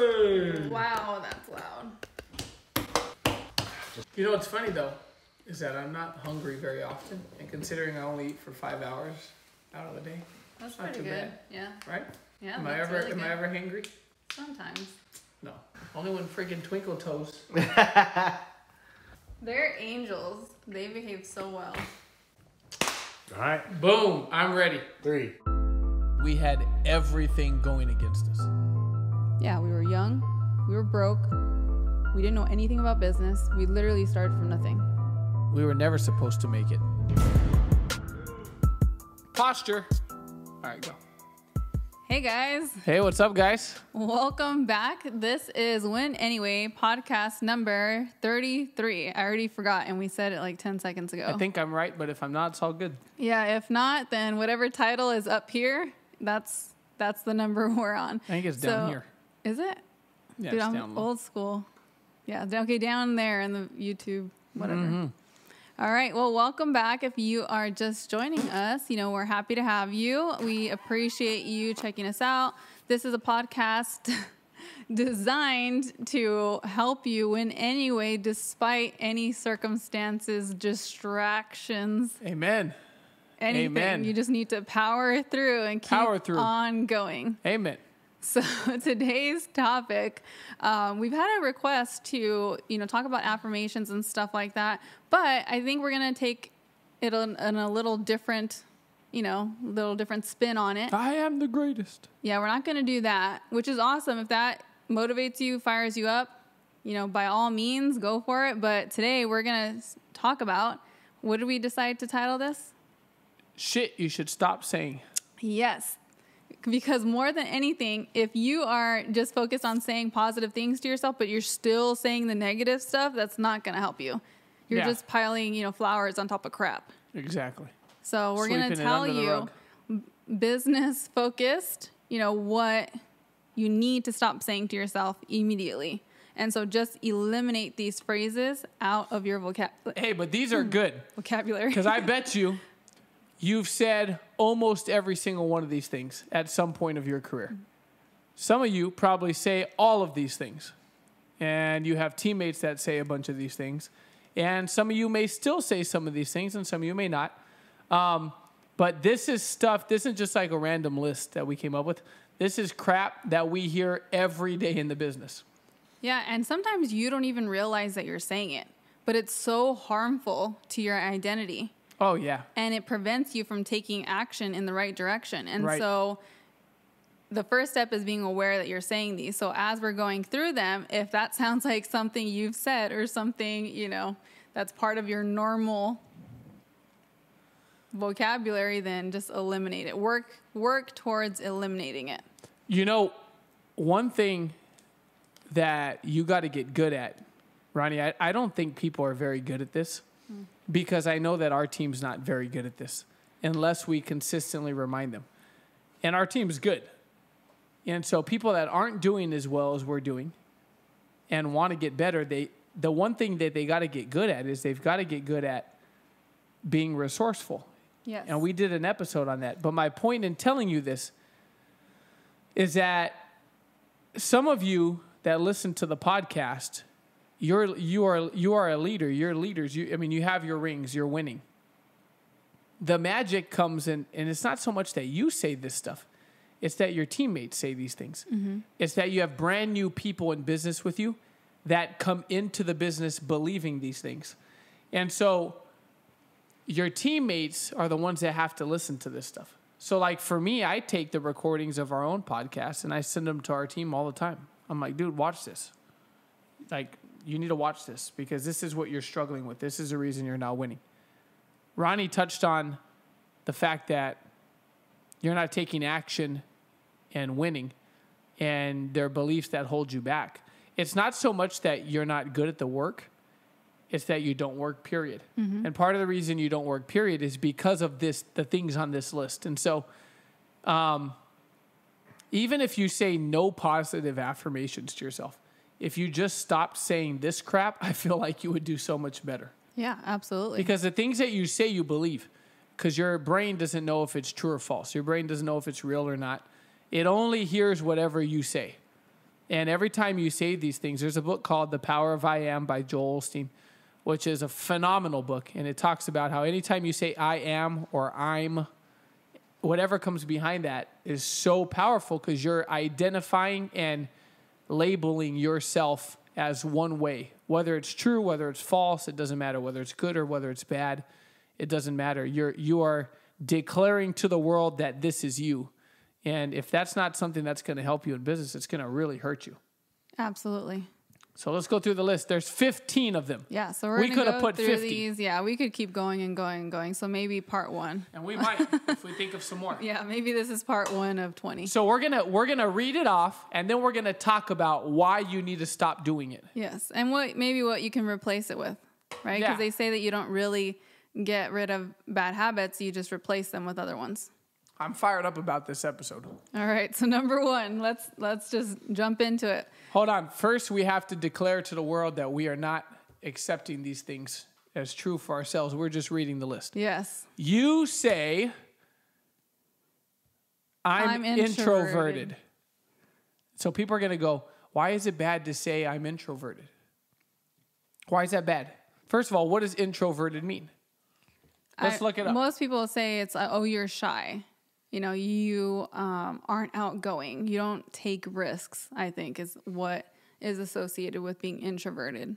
Hey! Wow, that's loud. You know what's funny though, is that I'm not hungry very often, and considering I only eat for 5 hours out of the day, That's not pretty too good. bad. Yeah. Right? Yeah. Am that's I really good. ever hangry? Sometimes. No. Only when freaking Twinkle Toes. They're angels. They behave so well. All right. Boom! I'm ready. 3. We had everything going against us. Yeah, we were young. We were broke. We didn't know anything about business. We literally started from nothing. We were never supposed to make it. Posture. All right, go. Hey guys, Hey, what's up, guys? welcome back. This is Win Anyway, podcast number 33. I already forgot, and we said it like 10 seconds ago. I think I'm right, but if I'm not, it's all good. Yeah, if not, then whatever title is up here, that's the number we're on. I think it's down here. Is it? Yeah, Dude, it's I'm down low. old school. Yeah, okay, down there in the YouTube, whatever. Mm-hmm. All right, well, welcome back. If you are just joining us, we're happy to have you. We appreciate you checking us out. This is a podcast designed to help you win anyway, despite any circumstances, distractions, Amen. anything. Amen. You just need to power through and keep on going. Amen. So today's topic, we've had a request to, talk about affirmations and stuff like that. But I think we're going to take it in a little different, spin on it. I am the greatest. Yeah, we're not going to do that, which is awesome. If that motivates you, fires you up, by all means, go for it. But today we're going to talk about, what did we decide to title this? Shit you should stop saying. Yes. Because more than anything, if you are just focused on saying positive things to yourself, but you're still saying the negative stuff, that's not going to help you. You're just piling, flowers on top of crap. Exactly. So we're going to tell you, business focused, what you need to stop saying to yourself immediately. And so just eliminate these phrases out of your vocabulary. Hey, but these are good. Vocabulary. Because I bet you've said almost every single one of these things at some point of your career. Some of you probably say all of these things. And you have teammates that say a bunch of these things. And some of you may still say some of these things, and some of you may not. But this is stuff, this isn't just like a random list that we came up with. This is crap that we hear every day in the business. Yeah, and sometimes you don't even realize that you're saying it. But it's so harmful to your identity. Oh, yeah. And it prevents you from taking action in the right direction. And right. So the first step is being aware that you're saying these. So as we're going through them, if that sounds like something you've said or something, that's part of your normal vocabulary, then just eliminate it. Work towards eliminating it. One thing that you got to get good at, Ronnie, I don't think people are very good at this. Because I know that our team's not very good at this unless we consistently remind them. And our team's good. And so people that aren't doing as well as we're doing and want to get better, the one thing that they got to get good at is they've got to get good at being resourceful. Yes. And we did an episode on that. But my point in telling you this is that some of you that listen to the podcast, you are a leader. You're leaders. You have your rings. You're winning. The magic comes in, and it's not so much that you say this stuff. It's that your teammates say these things. Mm-hmm. It's that you have brand new people in business with you that come into the business believing these things. And so your teammates are the ones that have to listen to this stuff. So like for me, I take the recordings of our own podcast and I send them to our team all the time. I'm like, dude, watch this. Like, you need to watch this because this is what you're struggling with. This is the reason you're not winning. Ronnie touched on the fact that you're not taking action and winning, and there are beliefs that hold you back. It's not so much that you're not good at the work. It's that you don't work, period. Mm-hmm. And part of the reason you don't work, period, is because of the things on this list. And so even if you say no positive affirmations to yourself, if you just stopped saying this crap, I feel like you would do so much better. Yeah, absolutely. Because the things that you say, you believe. Because your brain doesn't know if it's true or false. Your brain doesn't know if it's real or not. It only hears whatever you say. And every time you say these things, there's a book called The Power of I Am by Joel Osteen, which is a phenomenal book. And it talks about how anytime you say I am or I'm, whatever comes behind that is so powerful because you're identifying and labeling yourself as one way. Whether it's true, whether it's false, it doesn't matter. Whether it's good or whether it's bad, it doesn't matter. You are declaring to the world that this is you. And if that's not something that's going to help you in business, it's going to really hurt you. Absolutely. So let's go through the list. There's 15 of them. Yeah, so we could have put through 50. these. Yeah, we could keep going and going and going. So maybe part 1. And we might if we think of some more. Yeah, maybe this is part 1 of 20. So we're gonna read it off, and then we're gonna talk about why you need to stop doing it. Yes, and what you can replace it with, right? Because they say that you don't really get rid of bad habits; you just replace them with other ones. I'm fired up about this episode. All right, so number 1, let's just jump into it. Hold on. First, we have to declare to the world that we are not accepting these things as true for ourselves. We're just reading the list. Yes. You say, I'm introverted. So people are going to go, why is it bad to say I'm introverted? Why is that bad? First of all, what does introverted mean? Let's look it up. Most people say it's, you're shy. You aren't outgoing. You don't take risks, I think, is what is associated with being introverted.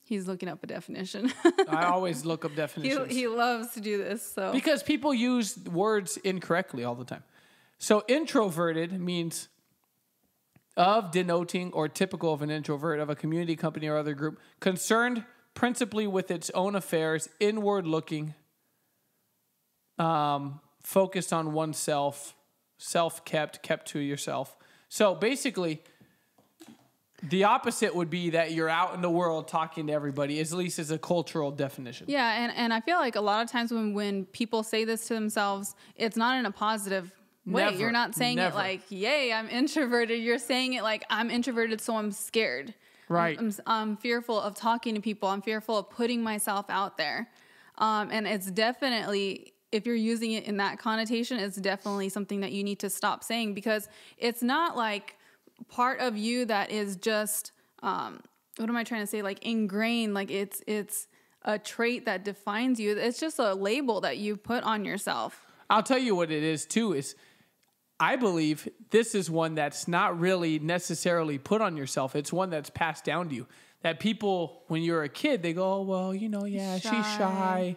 He's looking up a definition. I always look up definitions. He loves to do this. So because people use words incorrectly all the time. So introverted means of, denoting, or typical of an introvert of a community, company, or other group, concerned principally with its own affairs, inward looking, focused on oneself, self-kept, kept to yourself. So basically, the opposite would be that you're out in the world talking to everybody, at least as a cultural definition. Yeah, and I feel like a lot of times when people say this to themselves, it's not in a positive way. Never, you're not saying it like, yay, I'm introverted. You're saying it like, I'm introverted, so I'm scared. Right. I'm fearful of talking to people. I'm fearful of putting myself out there. And it's definitely, if you're using it in that connotation, it's definitely something that you need to stop saying, because it's not like part of you that is just, what am I trying to say? Like ingrained, like it's a trait that defines you. It's just a label that you put on yourself. I'll tell you what it is too, is I believe this is one that's not really necessarily put on yourself. It's one that's passed down to you. That people, when you're a kid, they go, oh, well, she's shy.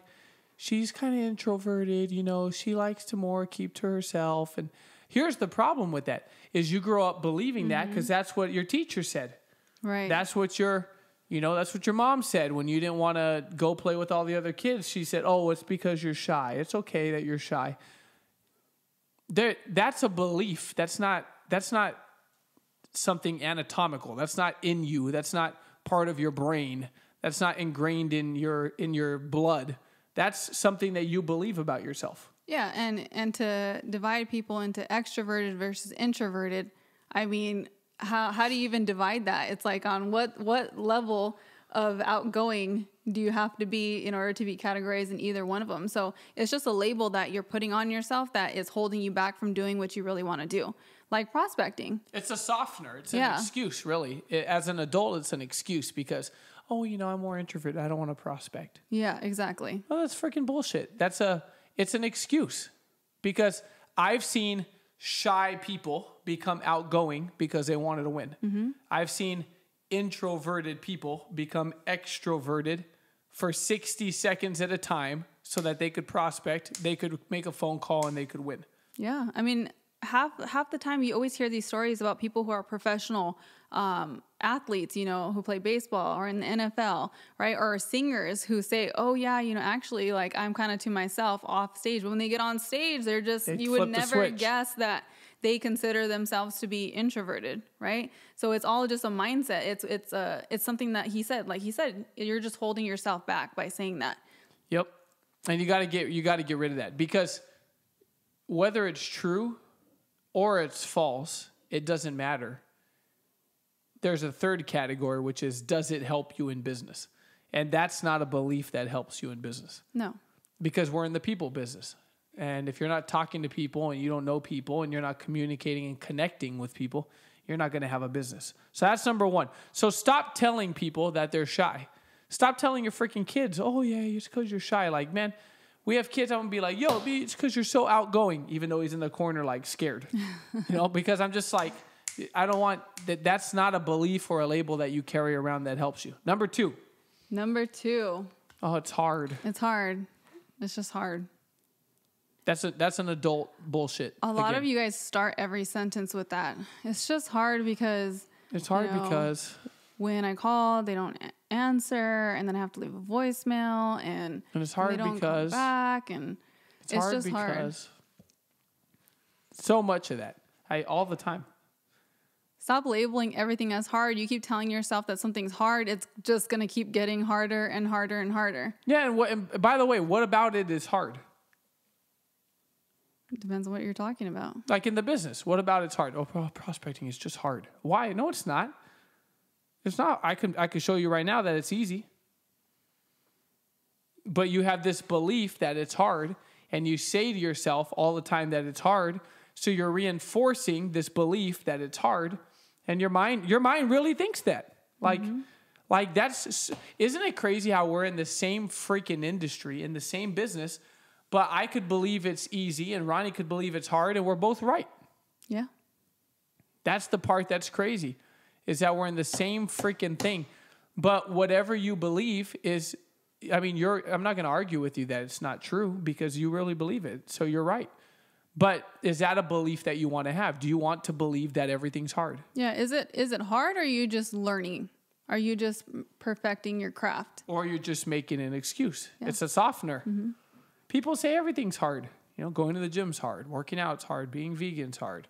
She's kind of introverted. She likes to more keep to herself. And here's the problem with that, is you grow up believing that because that's what your teacher said. Right. That's what that's what your mom said when you didn't want to go play with all the other kids. She said, oh, it's because you're shy. It's okay that you're shy. That's a belief. That's not something anatomical. That's not in you. That's not part of your brain. That's not ingrained in your blood. That's something that you believe about yourself. Yeah, and to divide people into extroverted versus introverted, I mean, how do you even divide that? It's like, on what level of outgoing do you have to be in order to be categorized in either one of them? So it's just a label that you're putting on yourself that is holding you back from doing what you really want to do, like prospecting. It's a softener. It's an excuse, really. As an adult, it's an excuse because, I'm more introverted. I don't want to prospect. Yeah, exactly. Well, that's freaking bullshit. It's an excuse, because I've seen shy people become outgoing because they wanted to win. Mm-hmm. I've seen introverted people become extroverted for 60 seconds at a time so that they could prospect, they could make a phone call, and they could win. Yeah. I mean, half the time you always hear these stories about people who are professional athletes, who play baseball or in the NFL, right? Or singers who say, oh yeah, actually, like, I'm kind of to myself off stage. But when they get on stage, you would never guess that they consider themselves to be introverted, right? So it's all just a mindset. It's something that he said, you're just holding yourself back by saying that. Yep. And you got to get rid of that, because whether it's true or it's false, it doesn't matter. There's a third category, which is, does it help you in business? And that's not a belief that helps you in business. No. Because we're in the people business. And if you're not talking to people and you don't know people and you're not communicating and connecting with people, you're not going to have a business. So that's number one. So stop telling people that they're shy. Stop telling your freaking kids, oh, yeah, it's because you're shy. Like, man, we have kids, I'm going to be like, yo, B, it's because you're so outgoing, even though he's in the corner, like, scared. Because I'm just like, I don't want that. That's not a belief or a label that you carry around that helps you. Number two. Oh, it's hard. It's hard. It's just hard. That's an adult bullshit. A lot of you guys start every sentence with that. It's just hard because... It's hard because... When I call, they don't answer, and then I have to leave a voicemail, and it's hard they don't because... call back, and it's hard just because hard. So much of that. All the time. Stop labeling everything as hard. You keep telling yourself that something's hard. It's just going to keep getting harder and harder and harder. Yeah, and by the way, what about it is hard? It depends on what you're talking about. Like in the business, what about it's hard? Oh, prospecting is just hard. Why? No, it's not. It's not. I could show you right now that it's easy. But you have this belief that it's hard, and you say to yourself all the time that it's hard, so you're reinforcing this belief that it's hard, and your mind really thinks that. Like that's, isn't it crazy how we're in the same freaking industry, in the same business, but I could believe it's easy and Ronnie could believe it's hard, and we're both right. Yeah. That's the part that's crazy, is that we're in the same freaking thing. But whatever you believe is, I'm not going to argue with you that it's not true because you really believe it. So you're right. But is that a belief that you want to have? Do you want to believe that everything's hard? Yeah. Is it hard, or are you just learning? Are you just perfecting your craft? Or you're just making an excuse. Yeah. It's a softener. Mm-hmm. People say everything's hard. Going to the gym's hard. Working out's hard. Being vegan's hard.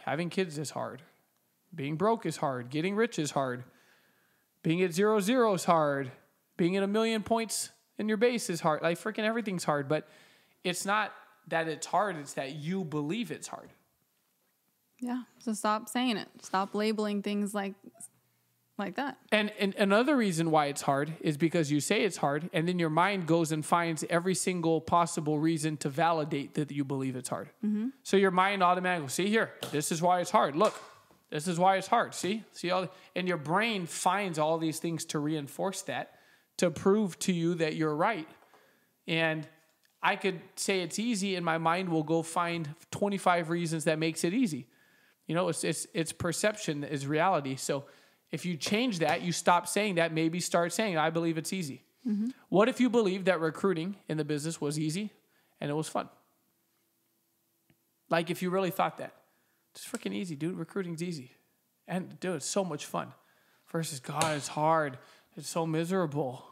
Having kids is hard. Being broke is hard. Getting rich is hard. Being at 0-0 is hard. Being at 1 million points in your base is hard. Like, freaking everything's hard. But it's not that it's hard. It's that you believe it's hard. Yeah. So stop saying it. Stop labeling things like that. And another reason why it's hard is because you say it's hard, and then your mind goes and finds every single possible reason to validate that you believe it's hard. Mm-hmm. So your mind automatically, see here, this is why it's hard. Look, this is why it's hard. See all, and your brain finds all these things to reinforce that, to prove to you that you're right. And I could say it's easy, and my mind will go find 25 reasons that makes it easy. It's perception is reality. So if you change that, you stop saying that, maybe start saying, I believe it's easy. Mm-hmm. What if you believed that recruiting in the business was easy and it was fun? Like, if you really thought that. It's freaking easy, dude. Recruiting's easy. And, dude, it's so much fun. Versus, God, it's hard. It's so miserable.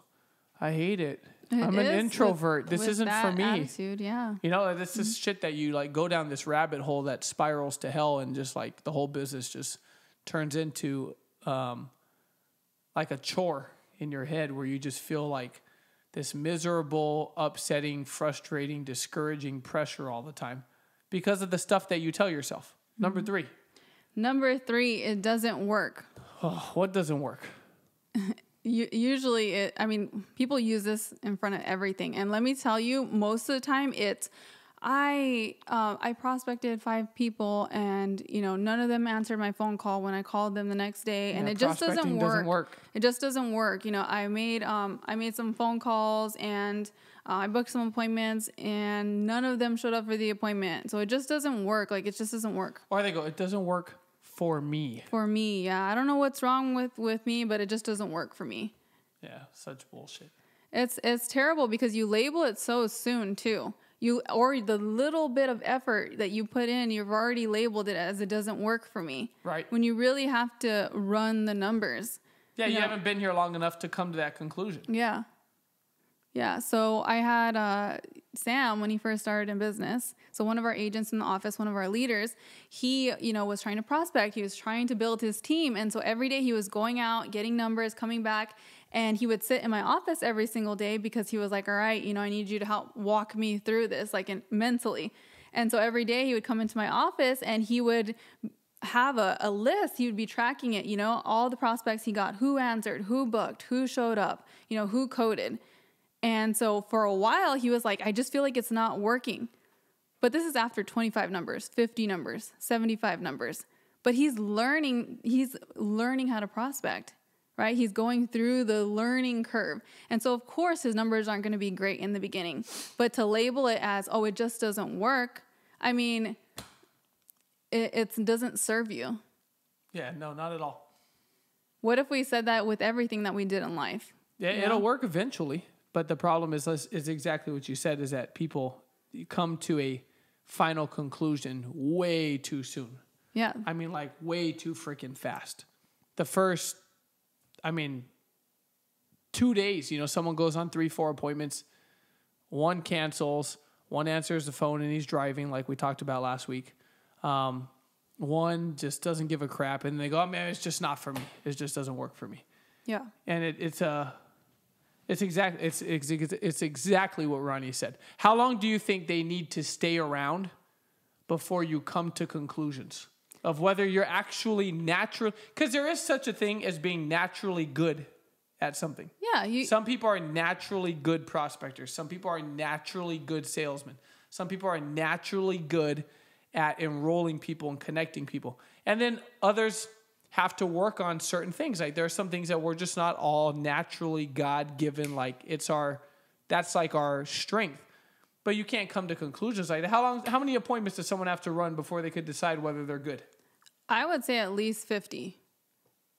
I hate it. I'm an introvert. This isn't for me. Attitude, yeah. This is shit that you, like, go down this rabbit hole that spirals to hell, and just, like, the whole business just turns into... like a chore in your head, where you just feel like this miserable, upsetting, frustrating, discouraging pressure all the time because of the stuff that you tell yourself. Mm-hmm. Number three, it doesn't work. Oh, what doesn't work? Usually, people use this in front of everything. And let me tell you, most of the time it's, I prospected 5 people, and none of them answered my phone call when I called them the next day, and it just doesn't work. It just doesn't work. I made some phone calls, and I booked some appointments, and none of them showed up for the appointment. So it just doesn't work. Like, it just doesn't work. Or they go, it doesn't work for me. For me, yeah. I don't know what's wrong with me, but it just doesn't work for me. Yeah, such bullshit. It's terrible because you label it so soon too. Or the little bit of effort that you put in, you've already labeled it as it doesn't work for me. Right. When you really have to run the numbers. Yeah, you haven't been here long enough to come to that conclusion. Yeah. Yeah. So I had Sam when he first started in business. So one of our agents in the office, one of our leaders, he, was trying to prospect. He was trying to build his team. And so every day he was going out, getting numbers, coming back. And he would sit in my office every single day because he was like, all right, I need you to help walk me through this, like mentally. And so every day he would come into my office and he would have a list. He would be tracking it, all the prospects he got, who answered, who booked, who showed up, who coded. And so for a while, he was like, I just feel like it's not working. But this is after 25 numbers, 50 numbers, 75 numbers. But he's learning how to prospect, right? He's going through the learning curve. And so, of course, his numbers aren't going to be great in the beginning. But to label it as, oh, it just doesn't work, I mean, it doesn't serve you. Yeah, no, not at all. What if we said that with everything that we did in life? Yeah, it'll work eventually. But the problem is exactly what you said, is that people come to a final conclusion way too soon. Yeah. I mean, like way too freaking fast. The first, 2 days, someone goes on 3-4 appointments, one cancels, one answers the phone and he's driving like we talked about last week. One just doesn't give a crap and they go, oh, man, it's just not for me. It just doesn't work for me. Yeah. And it's exactly what Ronnie said. How long do you think they need to stay around before you come to conclusions of whether you're actually natural? Because there is such a thing as being naturally good at something. Yeah. Some people are naturally good prospectors. Some people are naturally good salesmen. Some people are naturally good at enrolling people and connecting people. And then others have to work on certain things. Like there are some things that we're just not all naturally God-given. Like that's like our strength. But you can't come to conclusions like that. How many appointments does someone have to run before they could decide whether they're good? I would say at least 50.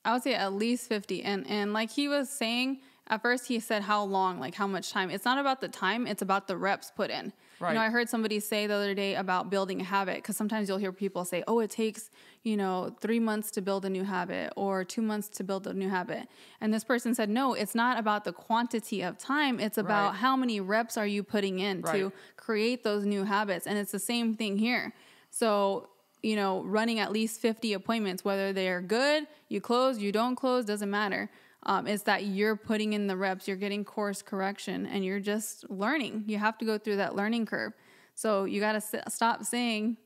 And like he was saying, at first he said how long, like how much time. It's not about the time, it's about the reps put in. Right. I heard somebody say the other day about building a habit, because sometimes you'll hear people say, oh, it takes, 3 months to build a new habit or 2 months to build a new habit. And this person said, no, it's not about the quantity of time. It's about how many reps are you putting in to create those new habits. And it's the same thing here. So, running at least 50 appointments, whether they're good, you close, you don't close, doesn't matter. It's that you're putting in the reps, you're getting course correction, and you're just learning. You have to go through that learning curve. So you got to stop saying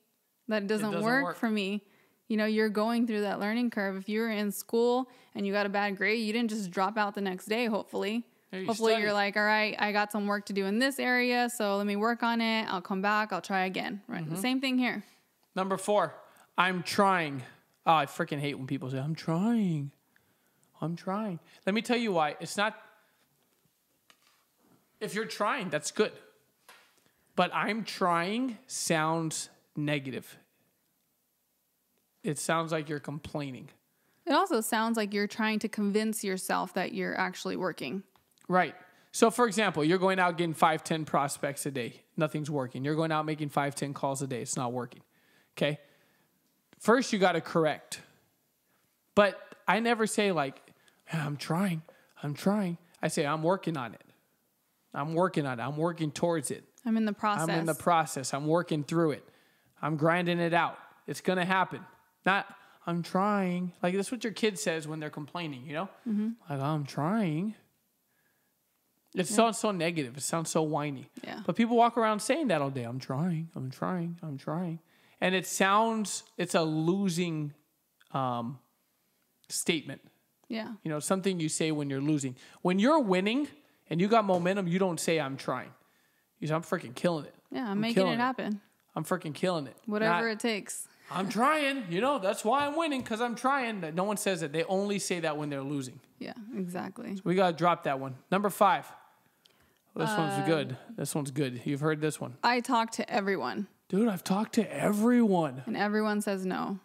that it doesn't work for me. You're going through that learning curve. If you're in school and you got a bad grade, you didn't just drop out the next day, hopefully. Hopefully you're like, all right, I got some work to do in this area, so let me work on it. I'll come back. I'll try again. Right. Mm-hmm. The same thing here. Number 4, I'm trying. Oh, I freaking hate when people say, I'm trying. Let me tell you why. It's not, if you're trying, that's good. But I'm trying sounds negative. It sounds like you're complaining. It also sounds like you're trying to convince yourself that you're actually working. Right. So, for example, you're going out getting 5-10 prospects a day. Nothing's working. You're going out making 5-10 calls a day. It's not working. Okay? First, you got to correct. But I never say like, I'm trying. I say, I'm working on it. I'm working towards it. I'm in the process. I'm working through it. I'm grinding it out. It's going to happen. Not, I'm trying. Like, that's what your kid says when they're complaining, Mm-hmm. Like, I'm trying. It sounds so negative. It sounds so whiny. Yeah. But people walk around saying that all day. I'm trying. And it's a losing statement. Yeah. Something you say when you're losing. When you're winning and you got momentum, you don't say, I'm trying. You say, I'm freaking killing it. Yeah, I'm making it happen. I'm freaking killing it. Whatever it takes. I'm trying. That's why I'm winning, because I'm trying. No one says it. They only say that when they're losing. Yeah, exactly. So we got to drop that one. Number 5. This one's good. You've heard this one. I talk to everyone. Dude, I've talked to everyone. And everyone says no.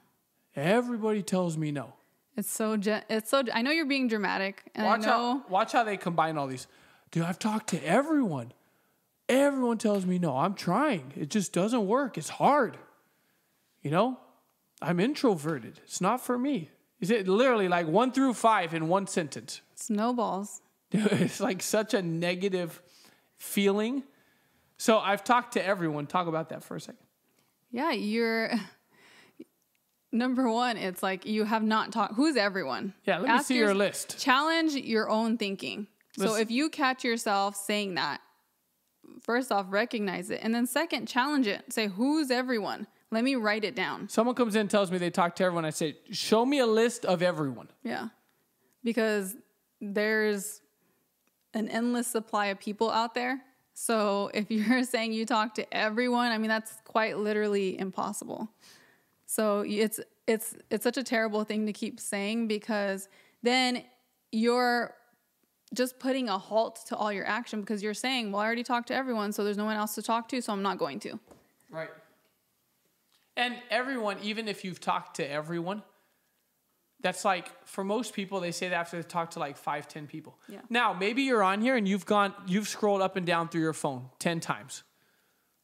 Everybody tells me no. It's so I know you're being dramatic. And watch how they combine all these. Dude, I've talked to everyone. Everyone tells me no. I'm trying. It just doesn't work. It's hard. I'm introverted. It's not for me. Is it literally like 1 through 5 in one sentence? Snowballs. Dude, it's like such a negative feeling. So I've talked to everyone. Talk about that for a second. Yeah, you're... Number 1, it's like you have not talked. Who's everyone? Yeah, let me see your list. Challenge your own thinking. So if you catch yourself saying that, first off, recognize it. And then second, challenge it. Say, who's everyone? Let me write it down. Someone comes in and tells me they talk to everyone. I say, show me a list of everyone. Yeah. Because there's an endless supply of people out there. So if you're saying you talk to everyone, I mean, that's quite literally impossible. So it's such a terrible thing to keep saying, because then you're just putting a halt to all your action, because you're saying, well, I already talked to everyone, so there's no one else to talk to, so I'm not going to. Right. And everyone, even if you've talked to everyone, that's like, for most people, they say that after they've talked to like 5, 10 people. Yeah. Now, maybe you're on here and you've scrolled up and down through your phone 10 times.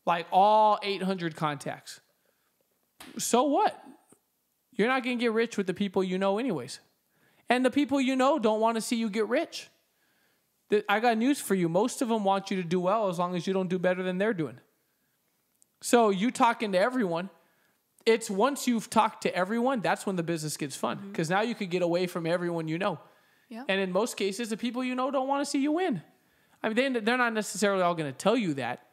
Like all 800 contacts. So what? You're not going to get rich with the people you know anyways. And the people you know don't want to see you get rich. I got news for you. Most of them want you to do well as long as you don't do better than they're doing. So you talking to everyone, it's once you've talked to everyone, that's when the business gets fun. Because now you could get away from everyone you know. Yep. And in most cases, the people you know don't want to see you win. I mean, they're not necessarily all going to tell you that.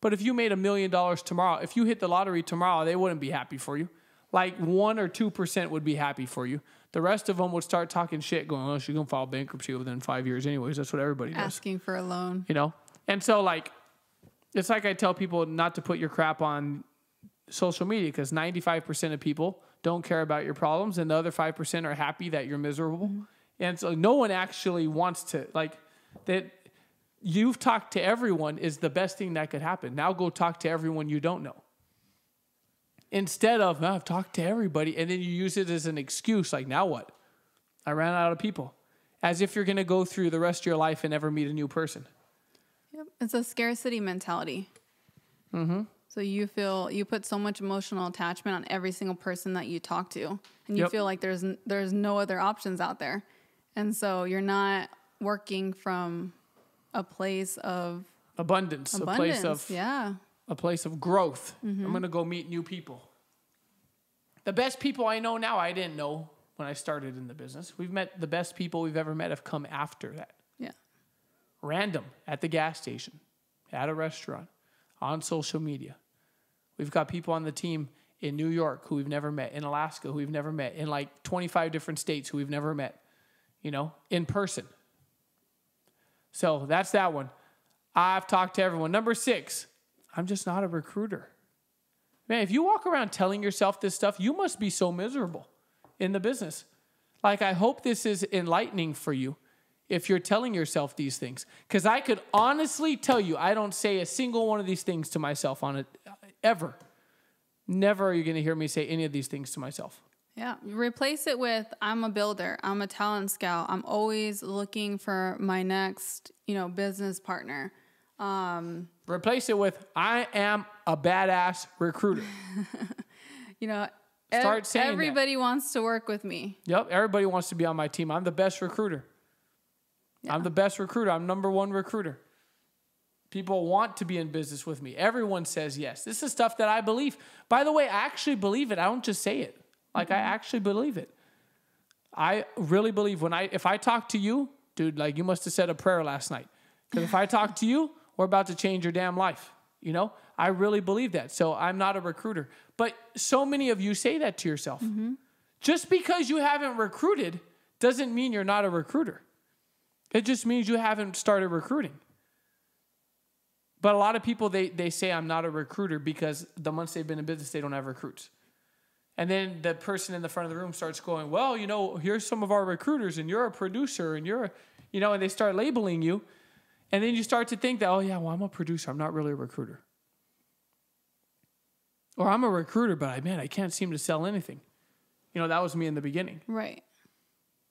But if you made $1 million tomorrow, if you hit the lottery tomorrow, they wouldn't be happy for you. Like 1 or 2% would be happy for you. The rest of them would start talking shit, going, oh, she's going to file bankruptcy within 5 years anyways. That's what everybody does. Asking for a loan. You know? And so, like, it's like I tell people not to put your crap on social media, because 95% of people don't care about your problems, and the other 5% are happy that you're miserable. Mm-hmm. And so no one actually wants to, like, that you've talked to everyone is the best thing that could happen. Now go talk to everyone you don't know. Instead of, I've talked to everybody, and then you use it as an excuse, like, now what? I ran out of people. As if you're going to go through the rest of your life and never meet a new person. Yep. It's a scarcity mentality. Mm-hmm. So you put so much emotional attachment on every single person that you talk to, and you feel like there's no other options out there. And so you're not working from a place of abundance. A place of growth. Mm-hmm. I'm going to go meet new people. The best people I know now, I didn't know when I started in the business. We've met the best people we've ever met have come after that. Yeah. Random, at the gas station, at a restaurant, on social media. We've got people on the team in New York who we've never met, in Alaska who we've never met, in like 25 different states who we've never met, you know, in person. So that's that one. I've talked to everyone. Number 6, I'm just not a recruiter. Man, if you walk around telling yourself this stuff, you must be so miserable in the business. Like, I hope this is enlightening for you if you're telling yourself these things. Because I could honestly tell you, I don't say a single one of these things to myself on it ever. Never are you going to hear me say any of these things to myself. Yeah. Replace it with, I'm a builder. I'm a talent scout. I'm always looking for my next, business partner. Replace it with, I am a badass recruiter. Start saying everybody wants to work with me. Yep. Everybody wants to be on my team. I'm the best recruiter. Yeah. I'm the best recruiter. I'm number 1 recruiter. People want to be in business with me. Everyone says yes. This is stuff that I believe. By the way, I actually believe it. I don't just say it. Like, I actually believe it. I really believe if I talk to you, dude, like, you must have said a prayer last night. Because if I talk to you, we're about to change your damn life. I really believe that. So I'm not a recruiter. But so many of you say that to yourself. Mm-hmm. Just because you haven't recruited doesn't mean you're not a recruiter. It just means you haven't started recruiting. But a lot of people, they say I'm not a recruiter because the months they've been in business, they don't have recruits. And then the person in the front of the room starts going, well, here's some of our recruiters, and you're a producer, and you're, and they start labeling you. And then you start to think that, oh, yeah, well, I'm a producer. I'm not really a recruiter. Or I'm a recruiter, but I can't seem to sell anything. That was me in the beginning. Right.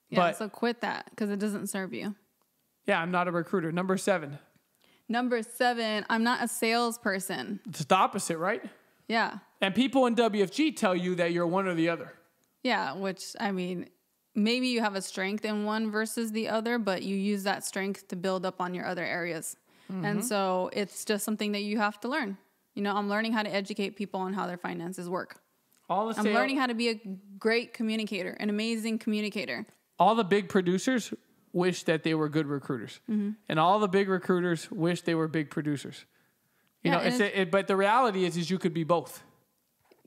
Yeah, so quit that because it doesn't serve you. Yeah, I'm not a recruiter. Number 7. Number 7, I'm not a salesperson. It's the opposite, right? Yeah. And people in WFG tell you that you're one or the other. Yeah, which, maybe you have a strength in one versus the other, but you use that strength to build up on your other areas. Mm-hmm. And so it's just something that you have to learn. I'm learning how to educate people on how their finances work. I'm learning how to be a great communicator, an amazing communicator. All the big producers wish that they were good recruiters. Mm-hmm. And all the big recruiters wish they were big producers. But the reality is you could be both.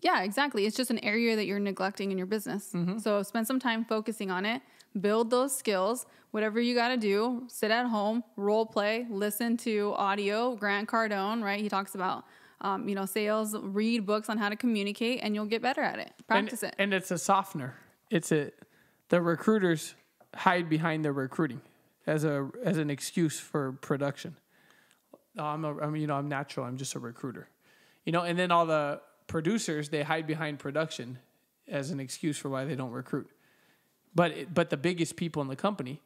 Yeah, exactly. It's just an area that you're neglecting in your business. So spend some time focusing on it, build those skills, whatever you got to do, sit at home, role play, listen to audio, Grant Cardone, right? He talks about, sales, read books on how to communicate, and you'll get better at it. Practice it. And it's a softener. The recruiters hide behind their recruiting as an excuse for production. I'm natural. I'm just a recruiter, and then all the producers, they hide behind production as an excuse for why they don't recruit. But the biggest people in the company,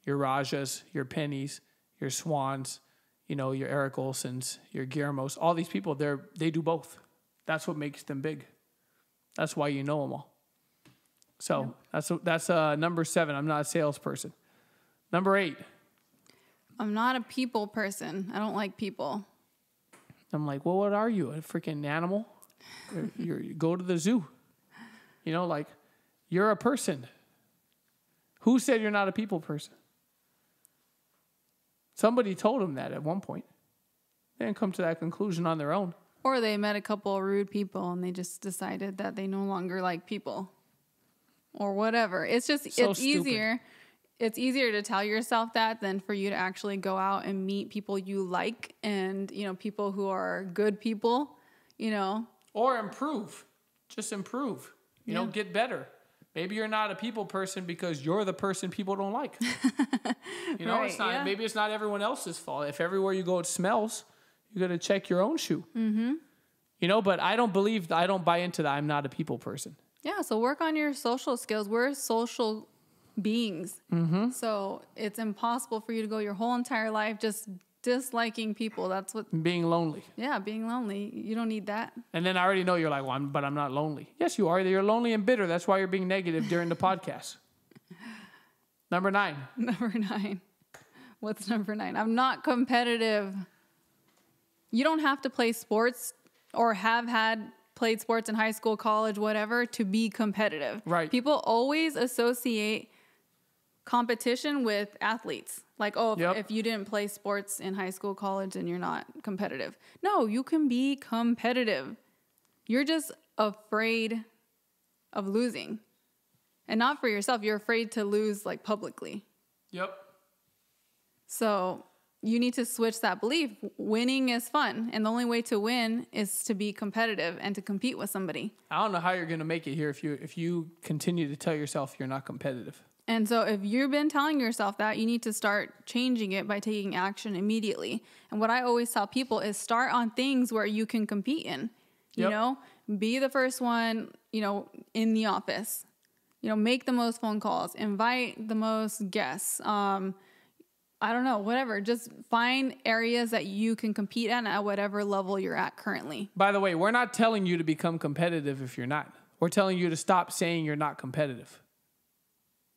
your Rajas, your Pennies, your Swans, your Eric Olsons, your Guillermos, all these people, they do both. That's what makes them big. That's why you know them all. So that's number 7. I'm not a salesperson. Number 8. I'm not a people person. I don't like people. I'm like, well, what are you? A freaking animal? You go to the zoo. You're a person. Who said you're not a people person? Somebody told them that at one point. They didn't come to that conclusion on their own. Or they met a couple of rude people and they just decided that they no longer like people. Or whatever. It's easier. It's easier to tell yourself that than for you to actually go out and meet people you like and, people who are good people, Or improve. Just improve. Get better. Maybe you're not a people person because you're the person people don't like. Right, Maybe it's not everyone else's fault. If everywhere you go it smells, you got to check your own shoe. But I don't buy into that. I'm not a people person. Yeah, so work on your social skills. We're social beings. So it's impossible for you to go your whole entire life just disliking people. That's what... Being lonely. Yeah, being lonely. You don't need that. And then I already know you're like, well, but I'm not lonely. Yes, you are. You're lonely and bitter. That's why you're being negative during the podcast. Number 9. Number 9. What's number 9? I'm not competitive. You don't have to play sports or have played sports in high school, college, whatever, to be competitive. Right. People always associate competition with athletes. Like, if you didn't play sports in high school, college, then you're not competitive. No, you can be competitive. You're just afraid of losing. And not for yourself. You're afraid to lose, publicly. Yep. So you need to switch that belief. Winning is fun. And the only way to win is to be competitive and to compete with somebody. I don't know how you're going to make it here if you continue to tell yourself you're not competitive. And so if you've been telling yourself that, you need to start changing it by taking action immediately. And what I always tell people is start on things where you can compete in. Be the first one, in the office. Make the most phone calls, invite the most guests. I don't know, whatever. Just find areas that you can compete at whatever level you're at currently. By the way, we're not telling you to become competitive if you're not. We're telling you to stop saying you're not competitive.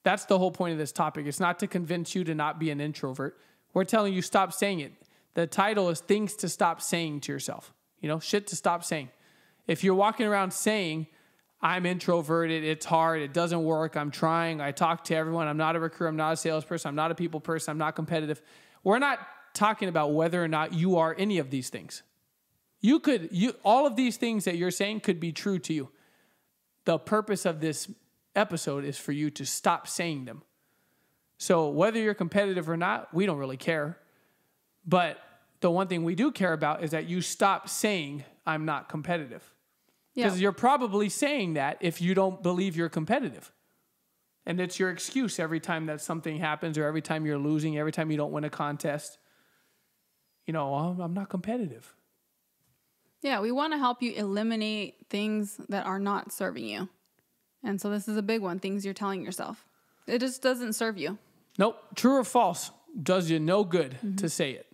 That's the whole point of this topic. It's not to convince you to not be an introvert. We're telling you stop saying it. The title is things to stop saying to yourself. Shit to stop saying. If you're walking around saying, I'm introverted, it's hard, it doesn't work, I'm trying, I talk to everyone, I'm not a recruiter, I'm not a salesperson, I'm not a people person, I'm not competitive. We're not talking about whether or not you are any of these things. All of these things that you're saying could be true to you. The purpose of this episode is for you to stop saying them. So whether you're competitive or not, we don't really care. But the one thing we do care about is that you stop saying, I'm not competitive. Because you're probably saying that if you don't believe you're competitive. And it's your excuse every time that something happens or every time you're losing, every time you don't win a contest. I'm not competitive. Yeah, we want to help you eliminate things that are not serving you. And so this is a big one, things you're telling yourself. It just doesn't serve you. Nope. True or false, does you no good to say it.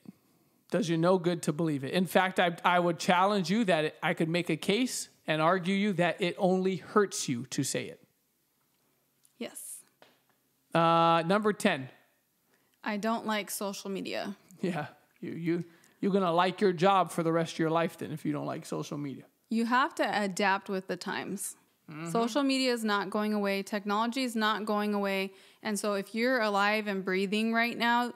Does you no good to believe it. In fact, I would challenge you that I could make a case and argue you that it only hurts you to say it. Yes. Number 10. I don't like social media. Yeah. You're going to like your job for the rest of your life then if you don't like social media. You have to adapt with the times. Social media is not going away. Technology is not going away. And so if you're alive and breathing right now,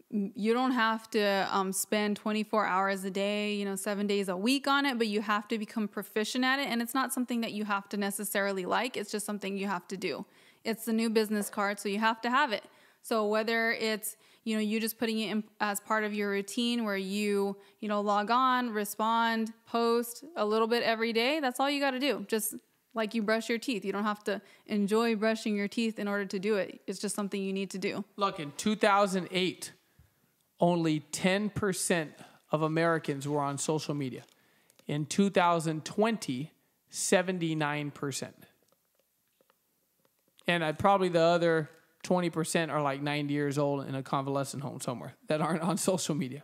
you don't have to spend 24 hours a day, 7 days a week on it, but you have to become proficient at it. And it's not something that you have to necessarily like. It's just something you have to do. It's the new business card, so you have to have it. So whether it's, you just putting it in as part of your routine where you log on, respond, post a little bit every day, that's all you got to do. Just like you brush your teeth. You don't have to enjoy brushing your teeth in order to do it. It's just something you need to do. Look, in 2008, only 10% of Americans were on social media. In 2020, 79%. And probably the other 20% are like 90 years old in a convalescent home somewhere that aren't on social media.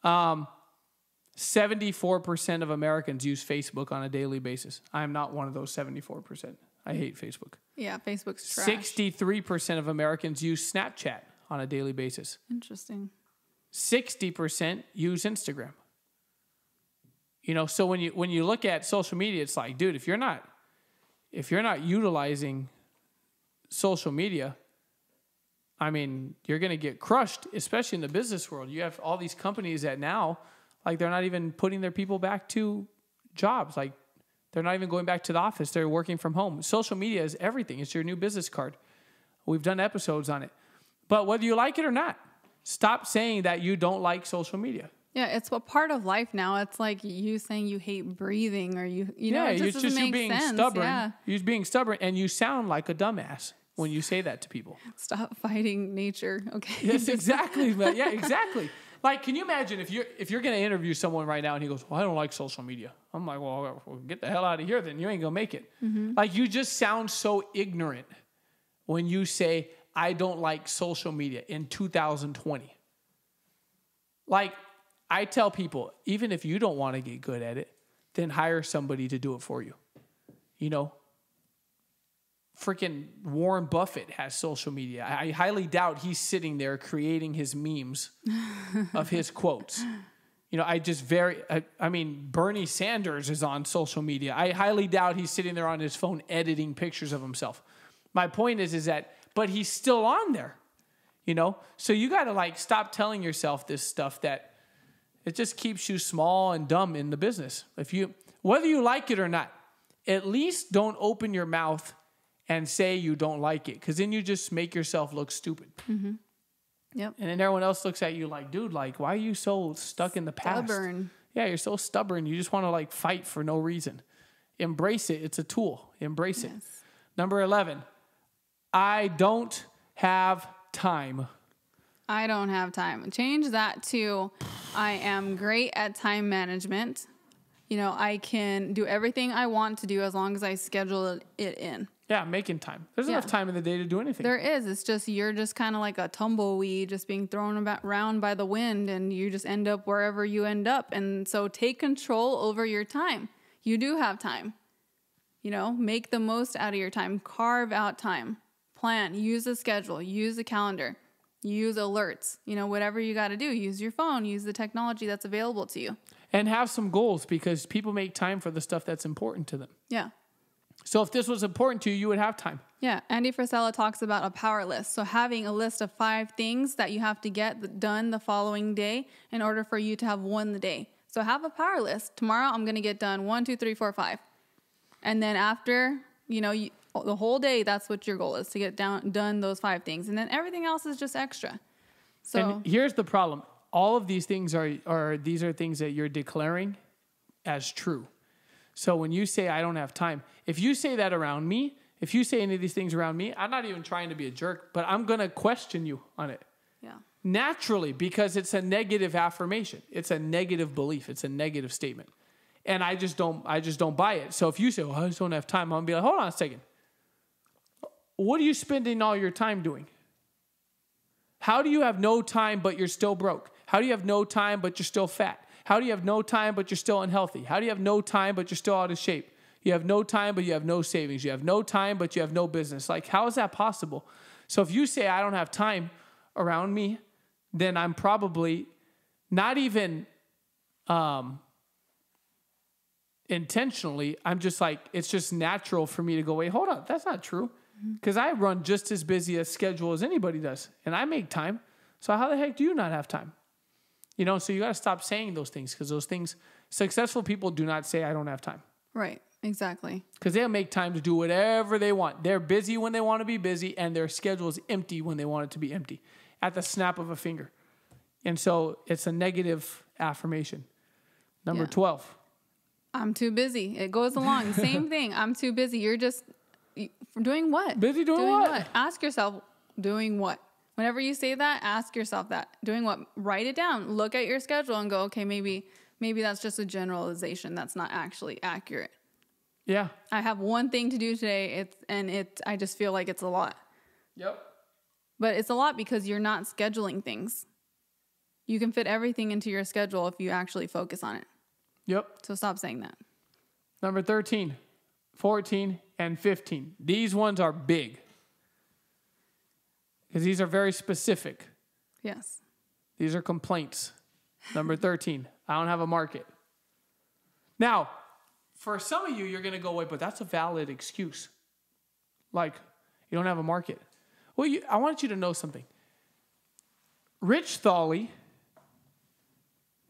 74% of Americans use Facebook on a daily basis. I am not one of those 74%. I hate Facebook. Yeah, Facebook's trash. 63% of Americans use Snapchat on a daily basis. Interesting. 60% use Instagram. So when you look at social media, it's like, dude, if you're not utilizing social media, I mean, you're going to get crushed, especially in the business world. You have all these companies that now, like, they're not even putting their people back to jobs. Like, they're not even going back to the office. They're working from home. Social media is everything. It's your new business card. We've done episodes on it. But whether you like it or not, stop saying that you don't like social media. Yeah, it's a part of life now. It's like you saying you hate breathing, or it just doesn't you make being sense. stubborn. Yeah. You're being stubborn, and you sound like a dumbass when you say that to people. Stop fighting nature. Okay. Yes, exactly. Yeah, exactly. Like, can you imagine if you're going to interview someone right now and he goes, well, I don't like social media. I'm like, well, get the hell out of here then. You ain't going to make it. Mm-hmm. Like, you just sound so ignorant when you say, I don't like social media in 2020. Like, I tell people, even if you don't want to get good at it, then hire somebody to do it for you. Freaking Warren Buffett has social media. I highly doubt he's sitting there creating his memes of his quotes. Bernie Sanders is on social media. I highly doubt he's sitting there on his phone editing pictures of himself. My point is that, but he's still on there, So you got to stop telling yourself this stuff that it just keeps you small and dumb in the business. Whether you like it or not, at least don't open your mouth and say you don't like it, because then you just make yourself look stupid. Mm-hmm. Yep. And then everyone else looks at you like, dude, why are you so stuck in the past? Stubborn. Yeah, you're so stubborn. You just want to fight for no reason. Embrace it. It's a tool. Embrace it. Number 11, I don't have time. I don't have time. Change that to I am great at time management. I can do everything I want to do as long as I schedule it in. Yeah, making time. There's enough time in the day to do anything. There is. It's just you're just kind of like a tumbleweed just being thrown around by the wind, and you just end up wherever you end up. And so take control over your time. You do have time. Make the most out of your time. Carve out time. Plan. Use a schedule. Use a calendar. Use alerts. Whatever you got to do. Use your phone. Use the technology that's available to you. And have some goals, because people make time for the stuff that's important to them. Yeah. So if this was important to you, you would have time. Yeah. Andy Frisella talks about a power list. So having a list of 5 things that you have to get done the following day in order for you to have won the day. So have a power list. Tomorrow I'm going to get done 1, 2, 3, 4, 5. And then after, the whole day, that's what your goal is, to get done those 5 things. And then everything else is just extra. So and here's the problem. All of these things are things that you're declaring as true. So when you say I don't have time, if you say that around me, if you say any of these things around me, I'm not even trying to be a jerk, but I'm going to question you on it. Yeah. Naturally, because it's a negative affirmation. It's a negative belief. It's a negative statement. And I just don't buy it. So if you say, well, I just don't have time, I'm going to be like, hold on a second. What are you spending all your time doing? How do you have no time, but you're still broke? How do you have no time, but you're still fat? How do you have no time, but you're still unhealthy? How do you have no time, but you're still out of shape? You have no time, but you have no savings. You have no time, but you have no business. How is that possible? So if you say I don't have time around me, then I'm probably not even intentionally. I'm just it's just natural for me to go, wait, hold on. That's not true. Because I run just as busy a schedule as anybody does. And I make time. So how the heck do you not have time? You know, so you got to stop saying those things, because those things, successful people do not say, I don't have time. Right. Exactly. Because they'll make time to do whatever they want. They're busy when they want to be busy, and their schedule is empty when they want it to be empty at the snap of a finger. And so it's a negative affirmation. Number 12. I'm too busy. It goes along. Same thing. I'm too busy. You're just doing what? Busy doing what? Ask yourself, doing what? Whenever you say that, ask yourself that. Doing what? Write it down. Look at your schedule and go, okay, maybe that's just a generalization. That's not actually accurate. Yeah. I have one thing to do today, I just feel like it's a lot. Yep. But it's a lot because you're not scheduling things. You can fit everything into your schedule if you actually focus on it. Yep. So stop saying that. Number 13, 14, and 15. These ones are big, because these are very specific. Yes. These are complaints. Number 13, I don't have a market. Now, for some of you, you're going to go, wait, but that's a valid excuse. Like, you don't have a market. Well, I want you to know something. Rich Thawley,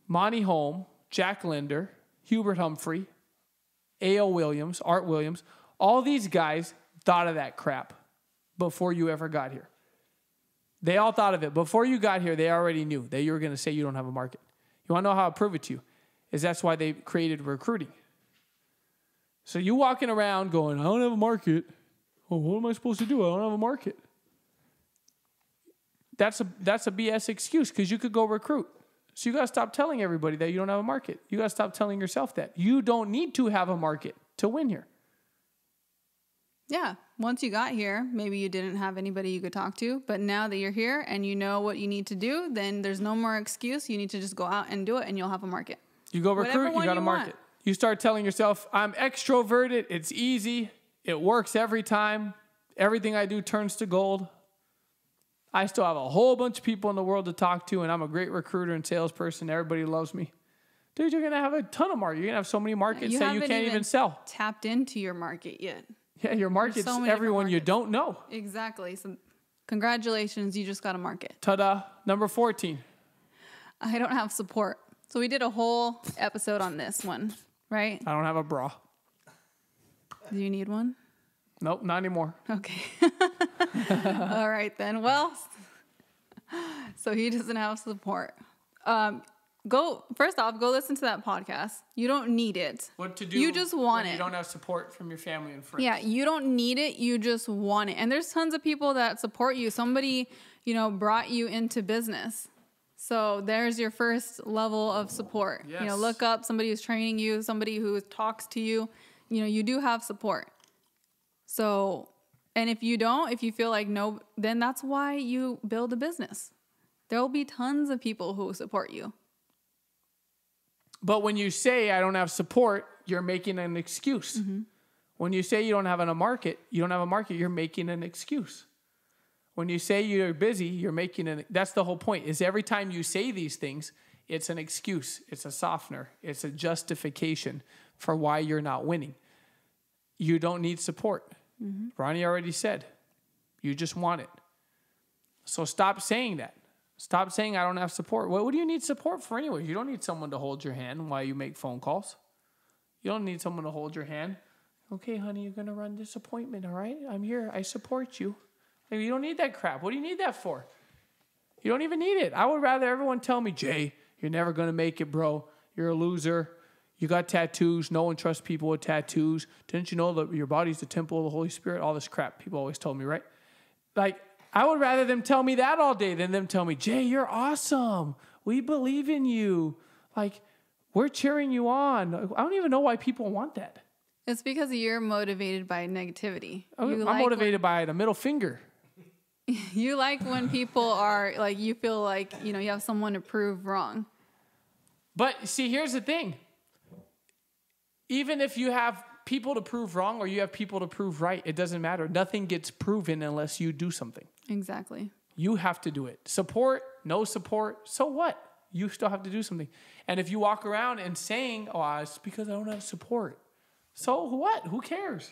Monty Holm, Jack Linder, Hubert Humphrey, A.O. Williams, Art Williams, all these guys thought of that crap before you ever got here. They all thought of it. Before you got here, they already knew that you were going to say you don't have a market. You want to know how I prove it to you? That's why they created recruiting. So you walking around going, I don't have a market. Well, what am I supposed to do? I don't have a market. That's a BS excuse, because you could go recruit. So you got to stop telling everybody that you don't have a market. You got to stop telling yourself that. You don't need to have a market to win here. Yeah. Once you got here, maybe you didn't have anybody you could talk to, but now that you're here and you know what you need to do, then there's no more excuse. You need to just go out and do it, and you'll have a market. You go recruit, you got a market. You start telling yourself, I'm extroverted. It's easy. It works every time. Everything I do turns to gold. I still have a whole bunch of people in the world to talk to, and I'm a great recruiter and salesperson. Everybody loves me. Dude, you're going to have a ton of markets. You're going to have so many markets that you can't even sell. Tapped into your market yet. Yeah, your market's everyone you don't know. Exactly. So congratulations, you just got a market. Ta-da. Number 14. I don't have support. So we did a whole episode on this one, right? I don't have a bra. Do you need one? Nope, not anymore. Okay. All right then. Well, so he doesn't have support. First off, go listen to that podcast. You don't need it. What to do? You just want it. You don't have support from your family and friends. Yeah, you don't need it. You just want it. And there's tons of people that support you. Somebody, brought you into business. So there's your first level of support. Yes. Look up somebody who's training you, somebody who talks to you. You do have support. So, and if you feel like no, then that's why you build a business. There will be tons of people who support you. But when you say I don't have support, you're making an excuse. Mm-hmm. When you say you don't have a market, you're making an excuse. When you say you're busy, you're making that's the whole point, is every time you say these things, it's an excuse. It's a softener. It's a justification for why you're not winning. You don't need support. Mm-hmm. Ronnie already said, you just want it. So stop saying that. Stop saying I don't have support. What do you need support for anyway? You don't need someone to hold your hand while you make phone calls. You don't need someone to hold your hand. Okay, honey, you're going to run this appointment, all right? I'm here. I support you. You don't need that crap. What do you need that for? You don't even need it. I would rather everyone tell me, Jay, you're never going to make it, bro. You're a loser. You got tattoos. No one trusts people with tattoos. Didn't you know that your body's the temple of the Holy Spirit? All this crap people always told me, right? I would rather them tell me that all day than them tell me, Jay, you're awesome. We believe in you. We're cheering you on. I don't even know why people want that. It's because you're motivated by negativity. I'm motivated by the middle finger. You like when people are you feel like, you have someone to prove wrong. But see, here's the thing. Even if you have people to prove wrong or you have people to prove right, it doesn't matter. Nothing gets proven unless you do something. Exactly. You have to do it. Support, no support, so what? You still have to do something. And if you walk around and saying, it's because I don't have support. So what? Who cares?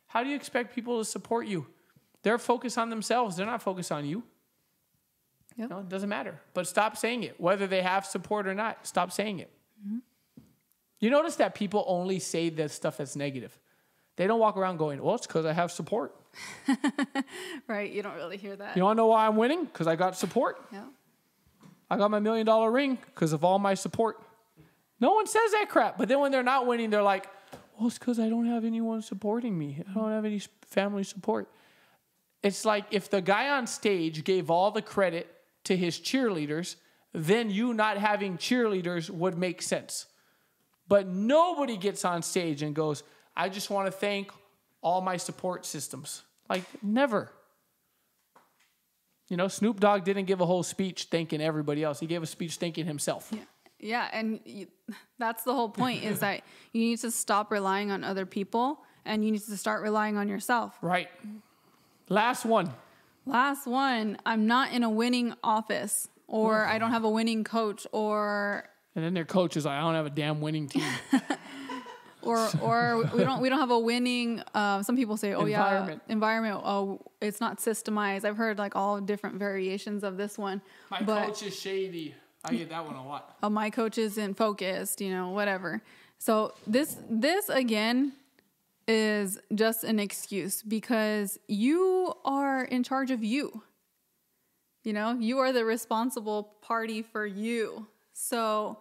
How do you expect people to support you? They're focused on themselves. They're not focused on you. Yep. It doesn't matter. But stop saying it. Whether they have support or not, stop saying it. Mm-hmm. You notice that people only say that stuff that's negative. They don't walk around going, well, it's because I have support. Right. You don't really hear that. You want to know why I'm winning? Because I got support. Yeah. I got my $1 million ring because of all my support. No one says that crap. But then when they're not winning, they're like, well, it's because I don't have anyone supporting me. I don't have any family support. It's like if the guy on stage gave all the credit to his cheerleaders, then you not having cheerleaders would make sense. But nobody gets on stage and goes, I just want to thank all my support systems. Like, never. You know, Snoop Dogg didn't give a whole speech thanking everybody else. He gave a speech thanking himself. Yeah. Yeah, and that's the whole point is that you need to stop relying on other people and you need to start relying on yourself. Right. Last one. I'm not in a winning office, or I don't have a winning coach, or... And then their coach is like, I don't have a damn winning team. or we don't have a winning, some people say, environment. Oh, it's not systemized. I've heard like all different variations of this one. My coach is shady. I get that one a lot. Oh, my coach isn't focused, whatever. So this again is just an excuse because you are in charge of you. You are the responsible party for you. So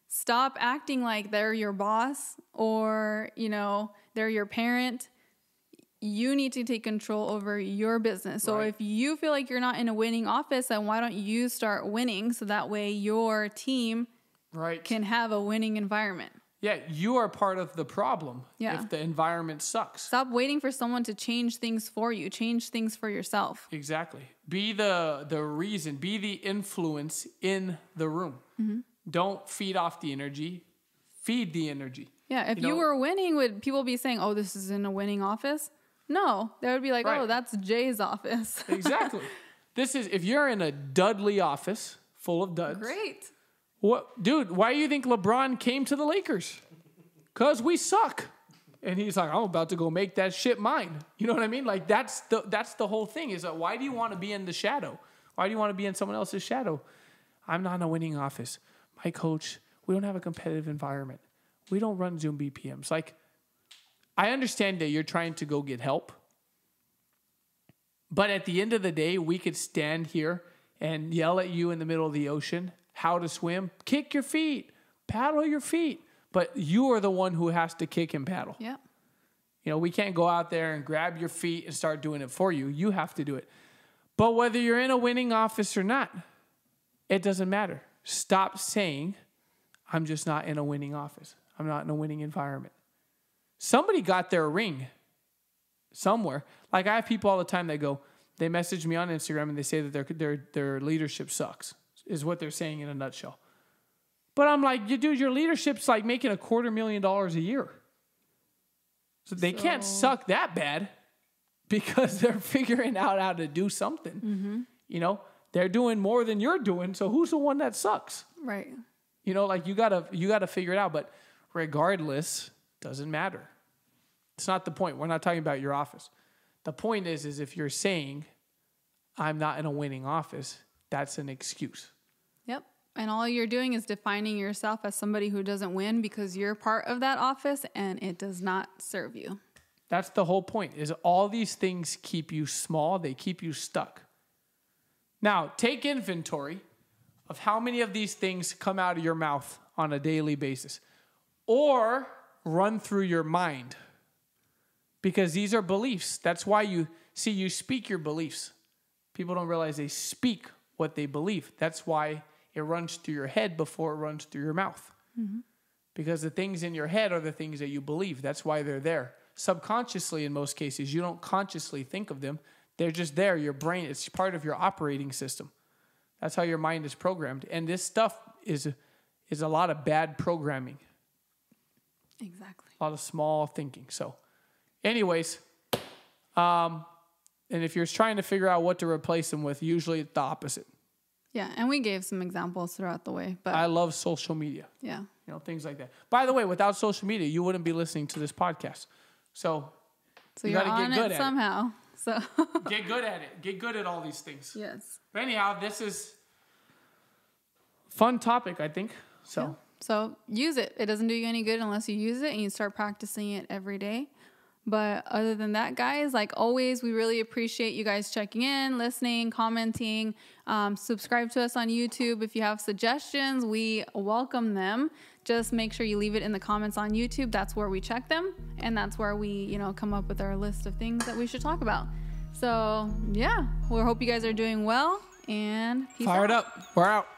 stop acting like they're your boss or, they're your parent. You need to take control over your business. So if you feel like you're not in a winning office, then why don't you start winning so that way your team can have a winning environment? Yeah, you are part of the problem if the environment sucks. Stop waiting for someone to change things for you. Change things for yourself. Exactly. Be the reason. Be the influence in the room. Mm-hmm. Don't feed off the energy. Feed the energy. Yeah, if you were winning, would people be saying, oh, this is in a winning office? No, they would be like, oh, that's Jay's office. Exactly. If you're in a Dudley office full of duds. Great. What, dude, why do you think LeBron came to the Lakers? Because we suck. And he's like, I'm about to go make that shit mine. You know what I mean? Like, that's the whole thing is that why do you want to be in the shadow? Why do you want to be in someone else's shadow? I'm not in a winning office. My coach, we don't have a competitive environment. We don't run Zoom BPMs. Like, I understand that you're trying to go get help. But at the end of the day, we could stand here and yell at you in the middle of the ocean how to swim. Kick your feet. Paddle your feet. But you are the one who has to kick and paddle. Yeah. We can't go out there and grab your feet and start doing it for you. You have to do it. But whether you're in a winning office or not, it doesn't matter. Stop saying, I'm just not in a winning office. I'm not in a winning environment. Somebody got their ring somewhere. Like I have people all the time that they message me on Instagram and they say that their leadership sucks, is what they're saying in a nutshell. But I'm like, dude, your leadership's like making $250,000 a year. So they can't suck that bad because they're figuring out how to do something. Mm-hmm. They're doing more than you're doing. So who's the one that sucks? Right. Like you gotta figure it out. But regardless, doesn't matter. It's not the point. We're not talking about your office. The point is if you're saying, I'm not in a winning office, that's an excuse. Yep. And all you're doing is defining yourself as somebody who doesn't win because you're part of that office and it does not serve you. That's the whole point, is all these things keep you small. They keep you stuck. Now, take inventory of how many of these things come out of your mouth on a daily basis or run through your mind, because these are beliefs. That's why you speak your beliefs. People don't realize they speak what they believe. That's why it runs through your head before it runs through your mouth. Mm-hmm. Because the things in your head are the things that you believe. That's why they're there. Subconsciously, in most cases, you don't consciously think of them. They're just there. Your brain, it's part of your operating system. That's how your mind is programmed. And this stuff is a lot of bad programming. Exactly. A lot of small thinking. So anyways, and if you're trying to figure out what to replace them with, usually it's the opposite. Yeah, and we gave some examples throughout the way. But I love social media. Yeah. Things like that. By the way, without social media, you wouldn't be listening to this podcast. So you got to get good at somehow. So get good at it. Get good at all these things. Yes. But anyhow, this is fun topic, I think. So. Yeah. So use it. It doesn't do you any good unless you use it and you start practicing it every day. But other than that, guys, like always, we really appreciate you guys checking in, listening, commenting. Subscribe to us on YouTube. If you have suggestions, we welcome them. Just make sure you leave it in the comments on YouTube. That's where we check them. And that's where we, come up with our list of things that we should talk about. So, yeah, we hope you guys are doing well. And peace out. Fire it up. We're out.